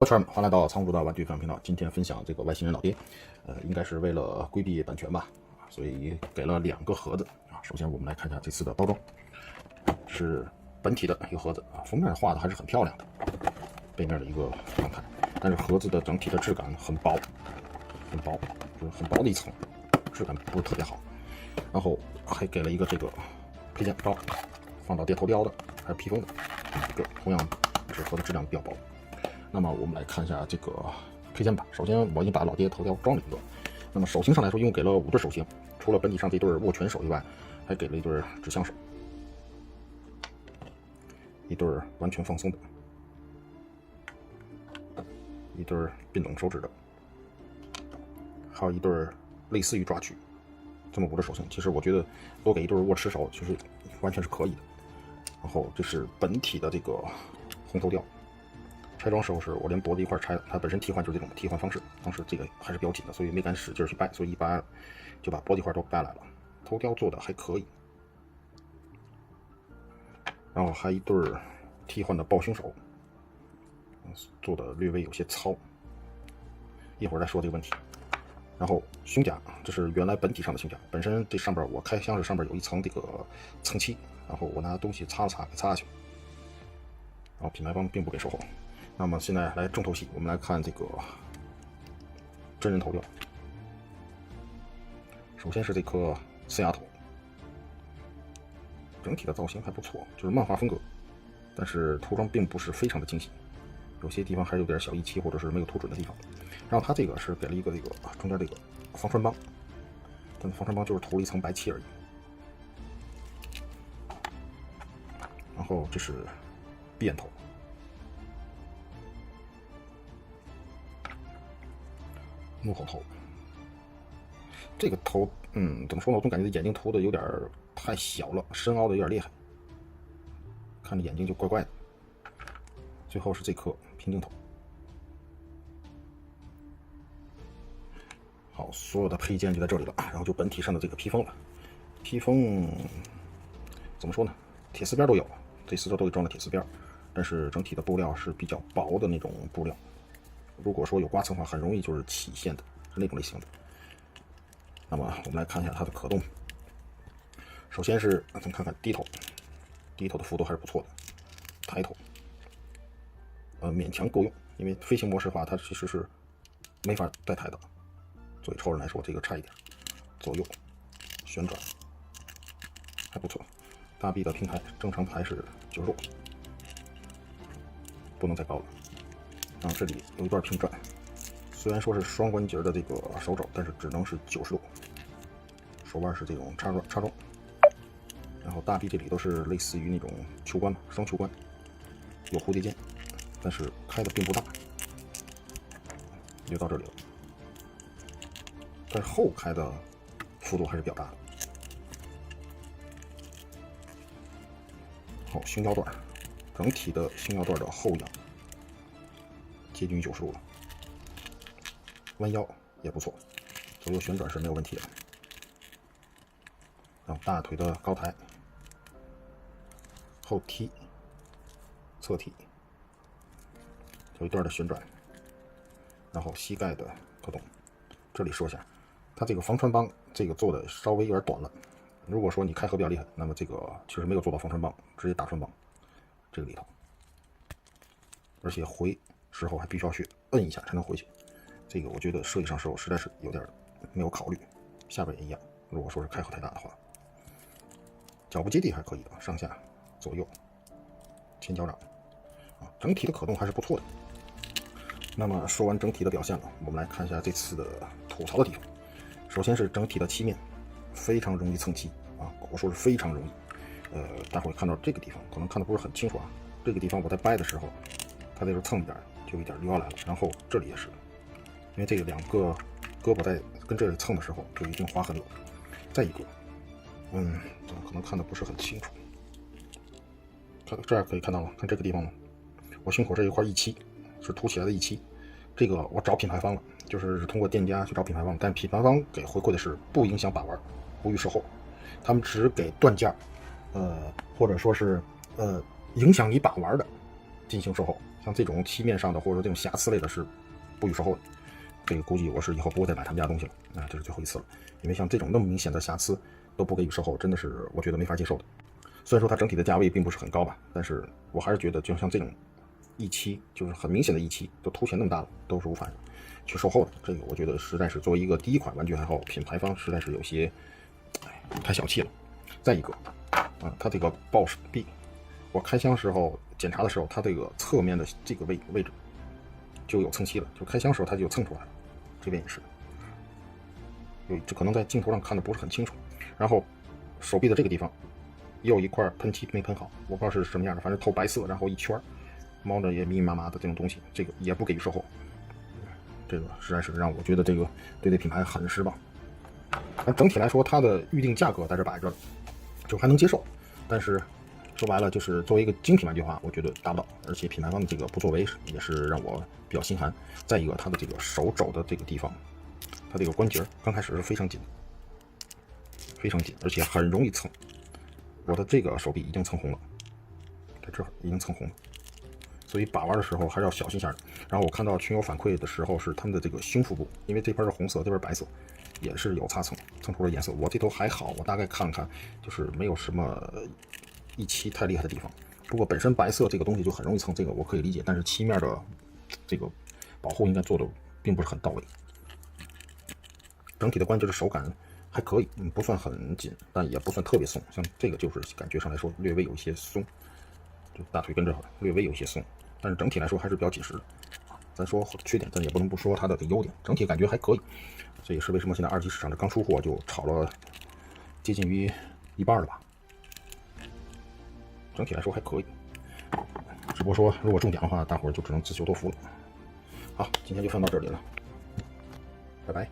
圈儿们，欢迎来到仓鼠的玩具分享频道。今天分享这个外星人老爹，应该是为了规避版权吧，所以给了2个盒子啊。首先我们来看一下这次的包装，是本体的一个盒子啊，封面画的还是很漂亮的，背面的一个状态，但是盒子的整体的质感很薄，很薄，就是很薄的一层，质感不是特别好。然后还给了一个这个配件包，放到电头雕的，还是披风的，这个同样纸盒的质量比较薄。那么我们来看一下这个配件吧。首先我已经把老爹头雕装了一个。那么手型上来说，一共给了5对手型，除了本体上这对握拳手以外，还给了一对指向手，一对完全放松的，一对并拢手指的，还有一对类似于抓取。这么5对手型，其实我觉得多给一对握持手，其实完全是可以的。然后这是本体的这个红头雕。拆装时候是我连脖子一块拆的，它本身替换就是这种替换方式，当时这个还是比较紧的，所以没敢使劲去掰，所以一掰就把脖子一块都掰来了。头雕做的还可以，然后还一对替换的抱胸手，做的略微有些糙，一会儿再说这个问题。然后胸甲，这是原来本体上的胸甲，本身这上边我开箱时上边有一层这个蹭漆，然后我拿东西擦了擦，给擦下去，然后品牌方并不给售后。那么现在来重头戏，我们来看这个真人头雕。首先是这颗呲牙头，整体的造型还不错，就是漫画风格，但是涂装并不是非常的精细，有些地方还是有点小溢漆或者是没有涂准的地方。然后它这个是给了一个这个中间这个防穿帮，但防穿帮就是涂了一层白漆而已。然后这是闭眼头。怒吼头，这个头，怎么说呢？我总感觉眼睛涂的有点太小了，深凹的有点厉害，看着眼睛就怪怪的。最后是这颗平镜头。好，所有的配件就在这里了，然后就本体上的这个披风了。披风怎么说呢？铁丝边都有，这4周都给装了铁丝边，但是整体的布料是比较薄的那种布料。如果说有刮蹭的话，很容易就是起线的，是那种类型的。那么我们来看一下它的可动。首先是咱们看看低头，低头的幅度还是不错的。抬头，勉强够用，因为飞行模式的话，它其实是没法带抬的。作为超人来说，这个差一点。左右旋转还不错。大臂的平台正常还是90度，不能再高了。然后这里有一段平转，虽然说是双关节的这个手肘，但是只能是90度。手腕是这种插桩，然后大臂这里都是类似于那种球关嘛，双球关，有蝴蝶剑，但是开的并不大，就到这里了。但是后开的幅度还是比较大的。好，胸腰段，整体的胸腰段的后仰接近于90度了，弯腰也不错，左右旋转是没有问题的。然后大腿的高抬、后踢、侧踢，有一段的旋转，然后膝盖的可动。这里说一下，它这个防穿帮这个做的稍微有点短了。如果说你开合比较厉害，那么这个其实没有做到防穿帮，直接打穿帮这个里头，而且回时候还必须要去摁一下才能回去。这个我觉得设计上时候实在是有点没有考虑。下边也一样，如果说是开合太大的话，脚部接地还是可以的，上下左右前脚掌啊，整体的可动还是不错的。那么说完整体的表现了，我们来看一下这次的吐槽的地方。首先是整体的漆面非常容易蹭漆啊，我说是非常容易。大伙看到这个地方可能看的不是很清楚啊，这个地方我在掰的时候，它这时候蹭一点就有一点溜下来了，然后这里也是，因为这个2个胳膊在跟这里蹭的时候就已经划痕了。再一个，怎么可能看的不是很清楚？看这儿可以看到吗？看这个地方吗？我胸口这一块溢漆是凸起来的溢漆，这个我找品牌方了，就是通过店家去找品牌方，但品牌方给回馈的是不影响把玩，不予售后，他们只给断件，或者说是影响你把玩的进行售后。像这种漆面上的或者说这种瑕疵类的是不予售后的。这个估计我是以后不会再买他们家东西了啊，这是最后一次了。因为像这种那么明显的瑕疵都不给予售后，真的是我觉得没法接受的。虽然说它整体的价位并不是很高吧，但是我还是觉得就像这种溢漆，就是很明显的溢漆，都凸显那么大了，都是无法去售后的。这个我觉得实在是作为一个第一款玩具爱好品牌方，实在是有些太小气了。再一个它这个抱手臂，我开箱时候检查的时候，它这个侧面的这个位置就有蹭漆了，就开箱时候它就蹭出来了，这边也是，这可能在镜头上看的不是很清楚。然后手臂的这个地方也有一块喷漆没喷好，我不知道是什么样的，反正透白色，然后一圈猫着也密密麻麻的这种东西，这个也不给予售后，这个实在是让我觉得这个对这品牌很失望。但整体来说，它的预定价格在这摆着，就还能接受，但是说白了，就是作为一个精品玩具的话，我觉得达不到，而且品牌方的这个不作为也是让我比较心寒。再一个，它的这个手肘的这个地方，它这个关节刚开始是非常紧，非常紧，而且很容易蹭。我的这个手臂已经蹭红了，在这已经蹭红了，所以把玩的时候还是要小心下。然后我看到群友反馈的时候是他们的这个胸腹部，因为这边是红色，这边白色，也是有擦蹭出了颜色。我这头还好，我大概看了看，就是没有什么溢漆太厉害的地方。不过本身白色这个东西就很容易蹭，这个我可以理解，但是漆面的这个保护应该做的并不是很到位。整体的关节的手感还可以，不算很紧，但也不算特别松。像这个就是感觉上来说略微有一些松，就大腿跟这略微有一些松，但是整体来说还是比较紧实的。咱说缺点，咱也不能不说它的优点，整体感觉还可以。这也是为什么现在二级市场的刚出货就炒了接近于一半了吧。整体来说还可以，只不过说如果中奖的话，大伙儿就只能自求多福了。好，今天就算到这里了，拜拜。